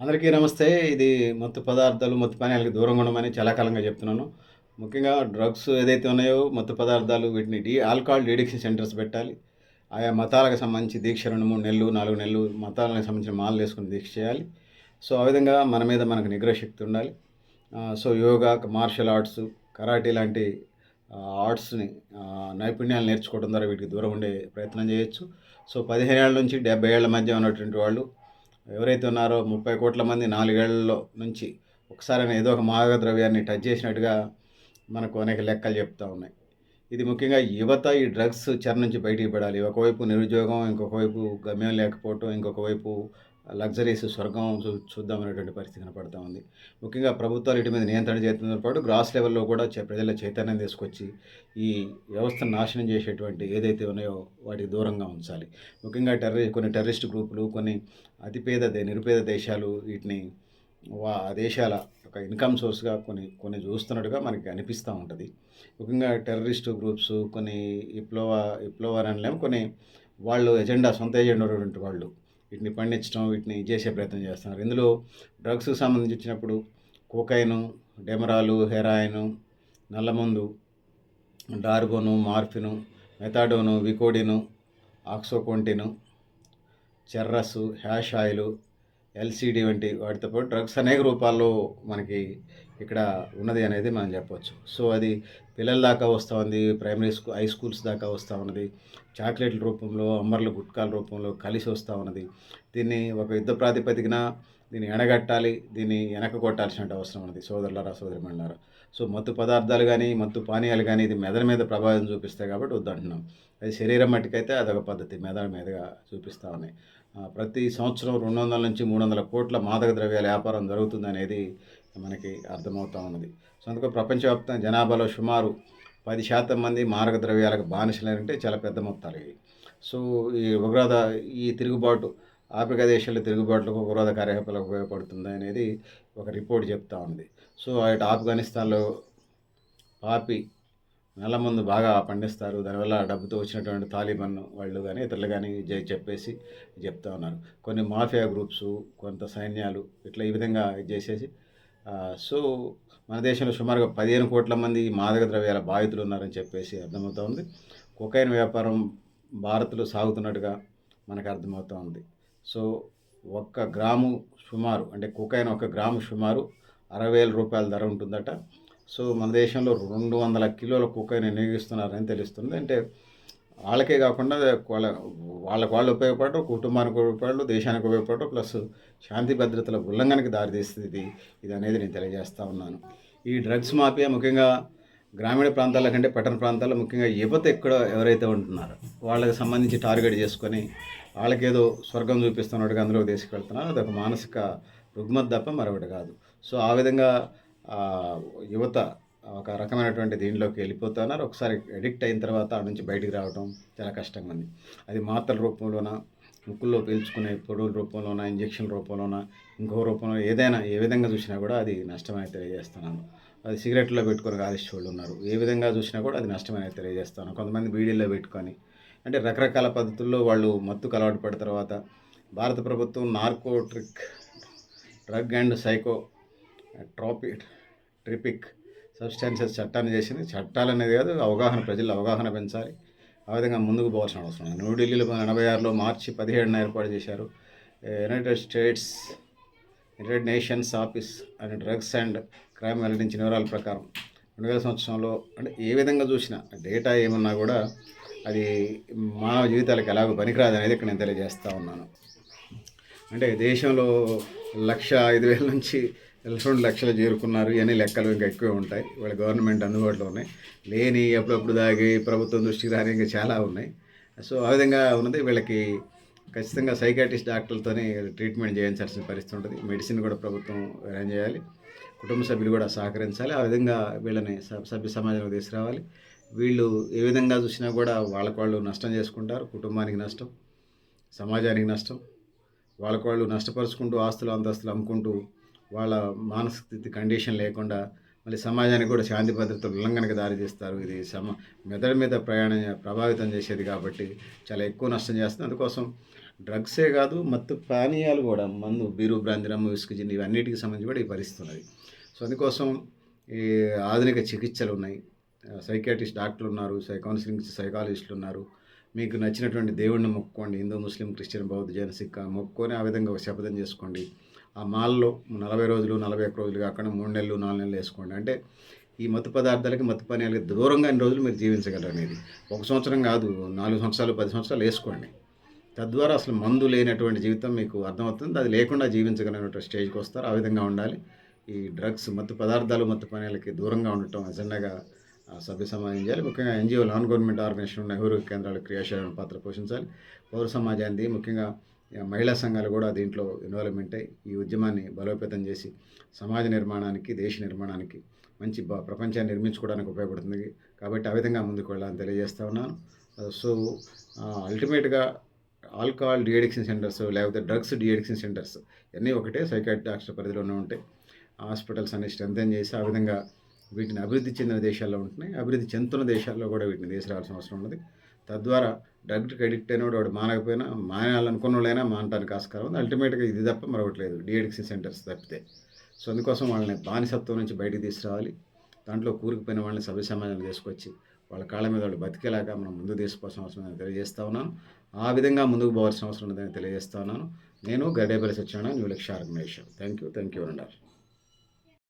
అందరికీ నమస్తే. ఇది మత్తు పదార్థాలు, మత్తు పానీయాలకి దూరంగా ఉండమని చాలా కాలంగా చెప్తున్నాను. ముఖ్యంగా డ్రగ్స్ ఏదైతే ఉన్నాయో, మత్తు పదార్థాలు వీటిని ఆల్కహాల్ డీడిక్షన్ సెంటర్స్ పెట్టాలి. ఆయా మతాలకు సంబంధించి దీక్ష 2, 3 నెలలు, 4 నెలలు మతాలకు సంబంధించిన మాలలేసుకొని దీక్ష చేయాలి. సో, ఆ విధంగా మన మీద మనకు నిగ్రహ శక్తి ఉండాలి. So, yoga, martial arts, karate లాంటి ఆర్ట్స్‌ని నైపుణ్యాలు నేర్చుకోవడం ద్వారా వీటికి దూరం ఉండే ప్రయత్నం చేయొచ్చు. సో, 15 ఏళ్ల నుంచి 70 ఏళ్ల మధ్య ఉన్నటువంటి వాళ్ళు ఎవరైతే ఉన్నారో 30 కోట్ల మంది 4 ఏళ్లలో నుంచి ఒకసారైనా ఏదో ఒక మాదక ద్రవ్యాన్ని టచ్ చేసినట్టుగా మనకు అనేక లెక్కలు చెప్తా ఉన్నాయి. ఇది ముఖ్యంగా యువత ఈ డ్రగ్స్ చెర నుంచి బయటికి పడాలి. ఒకవైపు నిరుద్యోగం, ఇంకొక వైపు గమ్యం లేకపోవటం, ఇంకొక వైపు లగ్జరీస్ స్వర్గం చూద్దామనేటువంటి పరిస్థితి కనపడతా ఉంది. ముఖ్యంగా ప్రభుత్వాలు వీటి మీద నియంత్రణ చేస్తున్నతో పాటు గ్రాస్ లెవెల్‌లో కూడా ప్రజల్లో చైతన్యం తీసుకొచ్చి ఈ వ్యవస్థను నాశనం చేసేటువంటి ఏదైతే ఉన్నాయో వాటికి దూరంగా ఉంచాలి. ముఖ్యంగా కొన్ని టెర్రరిస్ట్ గ్రూపులు, కొన్ని నిరుపేద దేశాలు వీటిని ఆ దేశాల ఒక ఇన్కమ్ సోర్స్‌గా కొన్ని కొన్ని చూస్తున్నట్టుగా మనకి అనిపిస్తూ ఉంటది. ముఖ్యంగా టెర్రరిస్ట్ గ్రూప్స్ కొన్ని విప్లవాలు అనలేము. కొన్ని వాళ్ళు సొంత ఎజెండా ఉన్నటువంటి వాళ్ళు వీటిని పండించడం, వీటిని చేసే ప్రయత్నం చేస్తున్నారు. ఇందులో డ్రగ్స్‌కి సంబంధించినప్పుడు కోకైను, డెమరాలు, హెరాయిను, నల్లమందు, డార్గోను, మార్ఫిను, మెథాడోను, వికోడిను, ఆక్సోకోంటిను, చెర్రసు, హ్యాష్ ఆయిలు, ఎల్‌సిడి వంటి వాటితో పాటు డ్రగ్స్ అనేక రూపాల్లో మనకి ఇక్కడ ఉన్నది అనేది మనం చెప్పొచ్చు. సో, అది పిల్లల దాకా వస్తూ ఉంది. హై స్కూల్స్ దాకా వస్తూ ఉన్నది. చాక్లెట్ల రూపంలో, అంబర్ల గుట్కాల రూపంలో కలిసి వస్తూ ఉన్నది. దీన్ని ఒక యుద్ధ ప్రాతిపదికన దీన్ని ఎండగట్టాలి. దీన్ని వెనక్కి కొట్టాల్సిన అవసరం ఉన్నది సోదరులారా, సోదరీమణులారా. సో, మత్తు పదార్థాలు కానీ, మత్తు పానీయాలు కానీ ఇది మెదడు మీద ప్రభావం చూపిస్తాయి కాబట్టి వద్దంటున్నాం. అది శరీరం మట్టుకైతే అదొక పద్ధతి. మెదడు మీదుగా చూపిస్తూ ఉన్నాయి. ప్రతి సంవత్సరం 200 నుంచి 300 కోట్ల మాదక ద్రవ్యాల వ్యాపారం జరుగుతుందనేది మనకి అర్థమవుతా ఉన్నది. సో, అందుకు ప్రపంచవ్యాప్తంగా జనాభాలో సుమారు 10% మంది మాదక ద్రవ్యాలకు బానిసలంటే చాలా పెద్ద మొత్తాలు ఇవి. సో, ఈ తిరుగుబాటు ఆఫ్రికా దేశాల్లో తిరుగుబాట్లకు, ఉగ్రవాద కార్యకలాపాలకు ఉపయోగపడుతుంది అనేది ఒక రిపోర్ట్ చెప్తా ఉంది. సో, అటు ఆఫ్ఘనిస్తాన్‌లో పాపి నల్లమందు బాగా పండిస్తారు. దానివల్ల డబ్బుతో వచ్చినటువంటి తాలిబాన్ వాళ్ళు కానీ, ఇతరులు కానీ చెప్పేసి చెప్తా ఉన్నారు. కొన్ని మాఫియా గ్రూప్సు, కొంత సైన్యాలు ఇట్లా ఈ విధంగా చేసేసి సో, మన దేశంలో సుమారుగా 15 కోట్ల మంది మాదక ద్రవ్యాల బాధితులు ఉన్నారని చెప్పేసి అర్థమవుతా ఉంది. కొకైన్ వ్యాపారం భారత్‌లో సాగుతున్నట్టుగా మనకు అర్థమవుతా ఉంది. సో, ఒక్క గ్రాము సుమారు అంటే కొకైన్ 1 గ్రాము సుమారు రూ. 60,000 ధర ఉంటుందట. సో, మన దేశంలో 200 కిలోల కొకైన్ వినియోగిస్తున్నారని తెలుస్తుంది. అంటే వాళ్ళకే కాకుండా వాళ్ళకి వాళ్ళు ఉపయోగపడరు, కుటుంబానికి ఉపయోగపడరు, దేశానికి ఉపయోగపడరు, ప్లస్ శాంతి భద్రతల ఉల్లంఘనకి దారితీస్తుంది ఇది అనేది నేను తెలియజేస్తా ఉన్నాను. ఈ డ్రగ్స్ మాఫియా ముఖ్యంగా గ్రామీణ ప్రాంతాల కంటే పట్టణ ప్రాంతాల్లో ముఖ్యంగా యువత ఎవరైతే ఉంటున్నారో వాళ్ళకి సంబంధించి టార్గెట్ చేసుకొని వాళ్ళకేదో స్వర్గం చూపిస్తున్నట్టుగా అందులోకి తీసుకెళ్తున్నారు. అదొక మానసిక రుగ్మత తప్ప మరొకటి కాదు. సో, ఆ విధంగా యువత ఒక రకమైనటువంటి దీనిలోకి వెళ్ళిపోతున్నారు. ఒకసారి అడిక్ట్ అయిన తర్వాత ఆ నుంచి బయటికి రావడం చాలా కష్టంగా ఉంది. అది మాత్రల రూపంలోన, ముక్కుల్లో పీల్చుకునే పొడుల రూపంలోన, ఇంజెక్షన్ రూపంలోన, ఇంకో రూపంలో ఏదైనా ఏ విధంగా చూసినా కూడా అది నష్టమని తెలియజేస్తున్నాను. అది సిగరెట్లో పెట్టుకొని కాల్చేవాళ్ళు ఉన్నారు. ఏ విధంగా చూసినా కూడా అది నష్టమని తెలియజేస్తాను. కొంతమంది బీడీల్లో పెట్టుకొని అంటే రకరకాల పద్ధతుల్లో వాళ్ళు మత్తుకు అలవాటు పడిన తర్వాత భారత ప్రభుత్వం narcotic drug and psychotropic substances చట్టాన్ని చేసింది. చట్టాలనేది కాదు, ప్రజల్లో అవగాహన పెంచాలి. ఆ విధంగా ముందుకు పోవాల్సిన అవసరం ఉంది. న్యూఢిల్లీలో 1986లో మార్చి 17న ఏర్పాటు చేశారు United nations office and drugs and crime వెల్లడించిన వివరాల ప్రకారం 2000 సంవత్సరంలో అంటే ఏ విధంగా చూసినా డేటా ఏమన్నా కూడా అది మానవ జీవితాలకు ఎలాగో పనికిరాదు అనేది ఇక్కడ నేను తెలియజేస్తూ ఉన్నాను. అంటే దేశంలో 1,05,000 నుంచి 2 లక్షలు చేరుకున్నారు. ఇవన్నీ లెక్కలు ఇంకా ఎక్కువే ఉంటాయి. వాళ్ళ గవర్నమెంట్ అందుబాటులో ఉన్నాయి. లేని అప్పుడప్పుడు దాగి ప్రభుత్వం దృష్టికి రాని ఇంకా చాలా ఉన్నాయి. సో, ఆ విధంగా ఉన్నది. వీళ్ళకి ఖచ్చితంగా సైకాట్రిస్ట్ డాక్టర్లతోనే ట్రీట్మెంట్ చేయించాల్సిన పరిస్థితి ఉంటుంది. మెడిసిన్ కూడా ప్రభుత్వం అరేంజ్ చేయాలి. కుటుంబ సభ్యులు కూడా సహకరించాలి. ఆ విధంగా వీళ్ళని సభ్య సమాజంలో తీసుకురావాలి. వీళ్ళు ఏ విధంగా చూసినా కూడా వాళ్ళు నష్టం చేసుకుంటారు. కుటుంబానికి నష్టం, సమాజానికి నష్టం. వాళ్ళు నష్టపరుచుకుంటూ ఆస్తులు అంతస్తులు అమ్ముకుంటూ వాళ్ళ మానసిక స్థితి కండిషన్ లేకుండా మళ్ళీ సమాజానికి కూడా శాంతి భద్రతల ఉల్లంఘనకు దారితీస్తారు. ఇది మెదడు మీద ప్రభావితం చేసేది కాబట్టి చాలా ఎక్కువ నష్టం చేస్తుంది. అందుకోసం డ్రగ్సే కాదు, మత్తు పానీయాలు కూడా మందు, బీరు, బ్రాంది, రమ్ము, విస్కీ, జిన్ ఇవన్నిటికి సంబంధించి కూడా ఈ పరిస్థితి ఉన్నది. సో, అందుకోసం ఈ ఆధునిక చికిత్సలున్నాయి. Psychiatrist డాక్టర్లున్నారు, counselling సైకాలజిస్టులున్నారు. మీకు నచ్చినటువంటి దేవుడిని మొక్కుకోండి. హిందూ, ముస్లిం, క్రిస్టియన్, బౌద్ధ, జైన, సిక్ మొక్కుకొని ఆ విధంగా ఒక శపథం చేసుకోండి. ఆ మాలలో 40 రోజులు, 41 రోజులు కాకుండా 3 నెలలు, 4 నెలలు వేసుకోండి. అంటే ఈ మత్తు పదార్థాలకి, మత్తు పానీయాలకి దూరంగా ఎన్ని రోజులు మీరు జీవించగలరు అనేది. 1 సంవత్సరం కాదు, 4 సంవత్సరాలు, 10 సంవత్సరాలు వేసుకోండి. తద్వారా అసలు మందు లేనటువంటి జీవితం మీకు అర్థమవుతుంది. అది లేకుండా జీవించగలిగినటువంటి స్టేజ్‌కి వస్తారు. ఆ విధంగా ఉండాలి. ఈ డ్రగ్స్, మత్తు పదార్థాలు, మత్తు పానీయాలకి దూరంగా ఉండటం ఎజెండాగా సభ్య సమాజం చేయాలి. ముఖ్యంగా NGO, non government organisation, Nehru కేంద్రాలు క్రియాశీలమైన పాత్ర పోషించాలి. పౌర సమాజాన్ని, ముఖ్యంగా మహిళా సంఘాలు కూడా దీంట్లో ఇన్వాల్వ్‌మెంట్ అయ్యి ఈ ఉద్యమాన్ని బలోపేతం చేసి సమాజ నిర్మాణానికి, దేశ నిర్మాణానికి, మంచి ప్రపంచాన్ని నిర్మించుకోవడానికి ఉపయోగపడుతుంది. కాబట్టి ఆ విధంగా ముందుకు వెళ్ళాలని తెలియజేస్తా ఉన్నాను. సో, అల్టిమేట్‌గా ఆల్కహాల్ డీ అడిక్షన్ సెంటర్స్, లేకపోతే డ్రగ్స్ డీ అడిక్షన్ సెంటర్స్ ఇవన్నీ ఒకటే, సైకియాట్రిక్ డాక్టర్ పరిధిలోనే ఉంటాయి. హాస్పిటల్స్ అన్ని స్ట్రెంథెన్ చేసి ఆ విధంగా వీటిని అభివృద్ధి చెందిన దేశాల్లో ఉంటున్నాయి. అభివృద్ధి చెందుతున్న దేశాల్లో కూడా వీటిని తీసుకురావాల్సిన అవసరం ఉన్నది. తద్వారా డ్రగ్‌కి అడిక్ట్ అయినోడు వాడు మానకపోయినా, మానాలనుకున్నోళ్ళైనా మానటానికి ఆస్కారం ఉంది. అల్టిమేట్‌గా ఇది తప్ప మరొకటి లేదు, డీ అడిక్షన్ సెంటర్స్ తప్పితే. సో, అందుకోసం వాళ్ళని బానిసత్వం నుంచి బయటికి తీసుకురావాలి. దాంట్లో కూరుకుపోయిన వాళ్ళని సభ్య సమాజంలో తీసుకొచ్చి వాళ్ళ కాళ్ళ మీద వాళ్ళు బతికేలాగా మనం ముందుకు తీసుకోవాల్సిన అవసరం ఉందని తెలియజేస్తా ఉన్నాను. ఆ విధంగా ముందుకు పోవాల్సిన అవసరం ఉందని తెలియజేస్తా ఉన్నాను. నేను Gaddepalli Satyanarayana, new Lakshya organisation. Thank you. Thank you అండి.